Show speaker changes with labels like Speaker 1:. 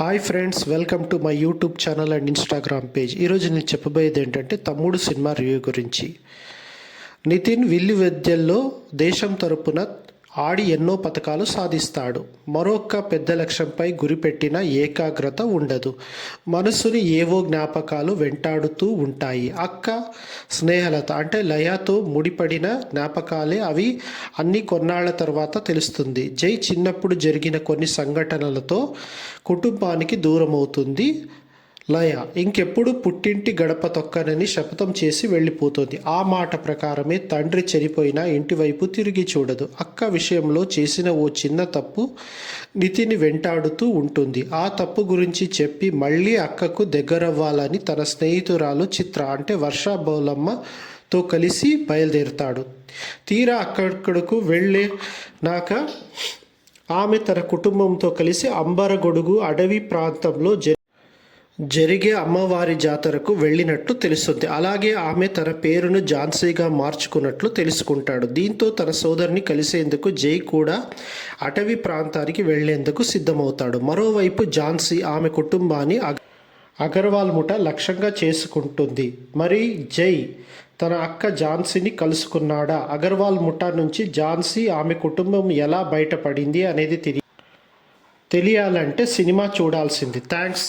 Speaker 1: Hi friends, welcome to my YouTube channel and Instagram page. ఈరోజు నేను చెప్పబోయేది ఏంటంటే తమ్ముడు సినిమా రివ్యూ గురించి. నితిన్ విద్యల్లో దేశం తరపున ఆడి ఎన్నో పథకాలు సాధిస్తాడు. మరొక పెద్ద లక్ష్యంపై గురిపెట్టిన ఏకాగ్రత ఉండదు. మనసుని ఏవో జ్ఞాపకాలు వెంటాడుతూ ఉంటాయి. అక్క స్నేహలత అంటే లయతో ముడిపడిన జ్ఞాపకాలే అవి అన్ని కొన్నాళ్ల తర్వాత తెలుస్తుంది. జై చిన్నప్పుడు జరిగిన కొన్ని సంఘటనలతో కుటుంబానికి దూరమవుతుంది. లయ ఇంకెప్పుడు పుట్టింటి గడప తొక్కనని శపథం చేసి వెళ్ళిపోతుంది. ఆ మాట ప్రకారమే తండ్రి చనిపోయినా ఇంటి వైపు తిరిగి చూడదు. అక్క విషయంలో చేసిన ఓ చిన్న తప్పు నితిని వెంటాడుతూ ఉంటుంది. ఆ తప్పు గురించి చెప్పి మళ్ళీ అక్కకు దగ్గరవ్వాలని తన స్నేహితురాలు చిత్ర అంటే వర్ష బౌలమ్మతో కలిసి బయలుదేరుతాడు. తీరా అక్కడకు వెళ్ళినాక ఆమె తన కుటుంబంతో కలిసి అంబరగొడుగు అడవి ప్రాంతంలో జరిగే అమ్మవారి జాతరకు వెళ్ళినట్టు తెలుస్తుంది. అలాగే ఆమె తన పేరును ఝాన్సీగా మార్చుకున్నట్లు తెలుసుకుంటాడు. దీంతో తన సోదరిని కలిసేందుకు జై కూడా అటవీ ప్రాంతానికి వెళ్లేందుకు సిద్ధమవుతాడు. మరోవైపు ఝాన్సీ ఆమె కుటుంబాన్ని అగర్వాల్ ముఠ లక్ష్యంగా చేసుకుంటుంది. మరి జై తన అక్క ఝాన్సీని కలుసుకున్నాడా? అగర్వాల్ ముఠా నుంచి ఝాన్సీ ఆమె కుటుంబం ఎలా బయటపడింది అనేది తెలియాలంటే సినిమా చూడాల్సింది. థ్యాంక్స్.